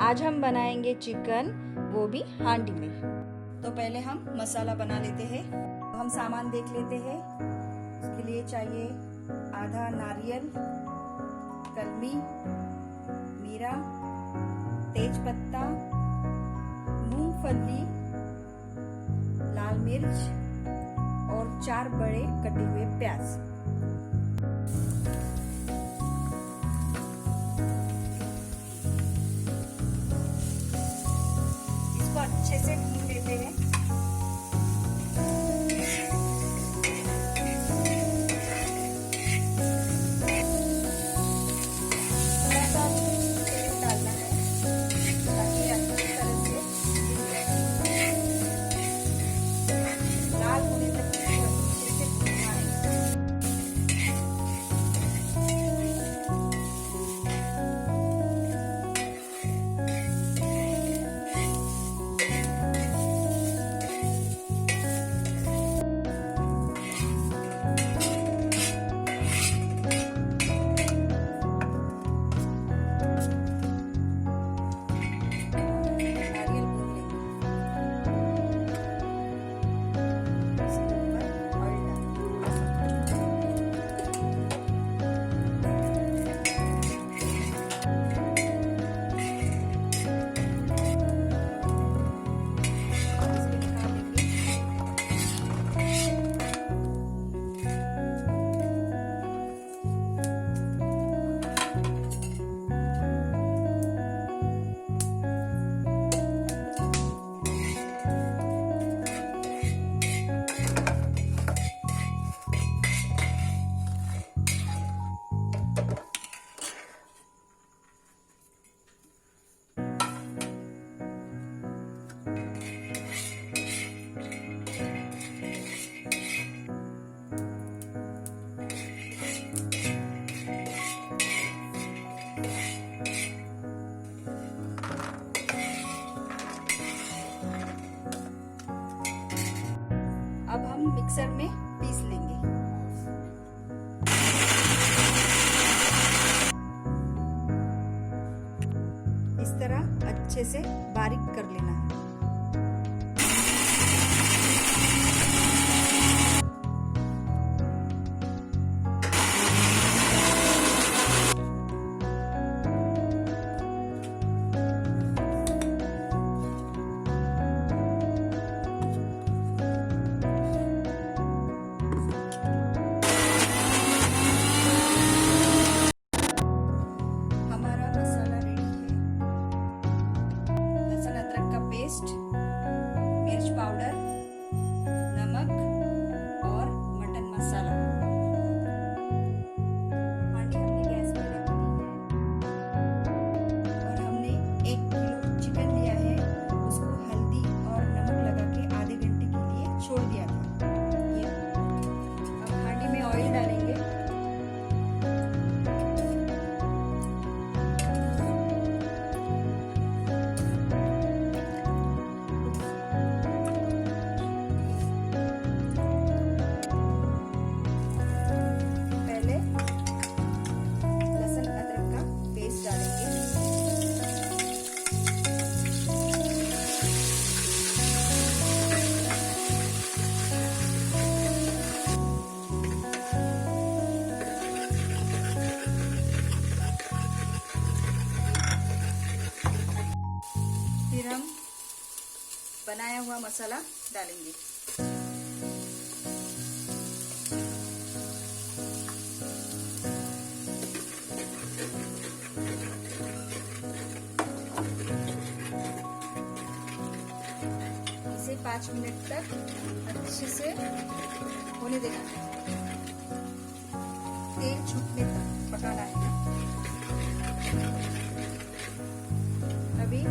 आज हम बनाएंगे चिकन, वो भी हांडी में। तो पहले हम मसाला बना लेते हैं। तो हम सामान देख लेते हैं। उसके लिए चाहिए आधा नारियल, कलमी, मीरा, तेज पत्ता, मूंगफली, लाल मिर्च और 4 बड़े कटे हुए प्याज। इसको अच्छे से भून लेते हैं। थोड़ा सा तेल डालना है ताकि अच्छी तरह से लाल होने तक अच्छे से भूनना है। अब हम मिक्सर में पीस लेंगे। इस तरह अच्छे से बारीक कर लेना है। मिर्च पाउडर, नमक और मटन मसाला। हांडी हमने गैस पर रख दी है और हमने 1 किलो चिकन लिया है। उसको हल्दी और नमक लगा के आधे घंटे के लिए छोड़ दिया था। ये अब हांडी में ऑयल डालेंगे। फिर हम बनाया हुआ मसाला डालेंगे। इसे 5 मिनट तक अच्छे से होने देना है। तेल छूटने तक पकाना है। अभी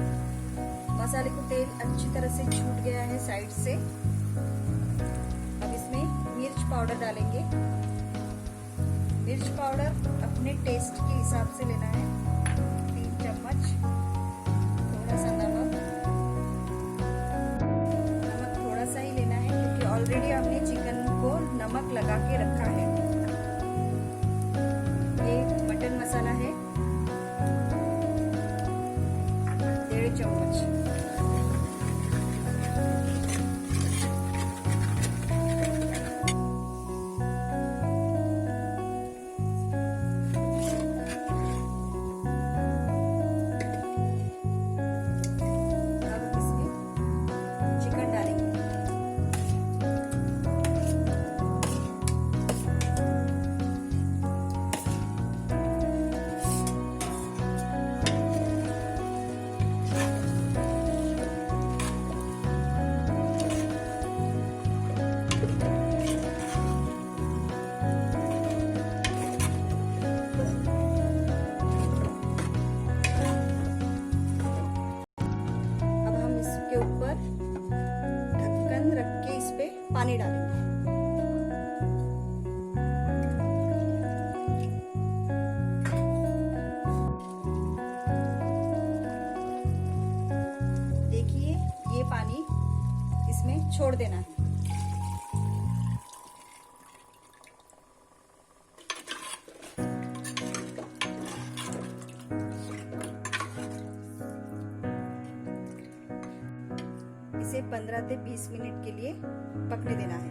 मसाले को तेल अच्छी तरह से छूट गया है साइड से। अब इसमें मिर्च पाउडर डालेंगे। मिर्च पाउडर अपने टेस्ट के हिसाब से लेना है। 3 चम्मच। थोड़ा सा नमक थोड़ा सा ही लेना है क्योंकि ऑलरेडी हमने चिकन को नमक लगा के रखा है। ये मटन मसाला है। पानी डालेंगे। देखिए ये पानी इसमें छोड़ देना है। इसे 15 से 20 मिनट के लिए पकने देना है।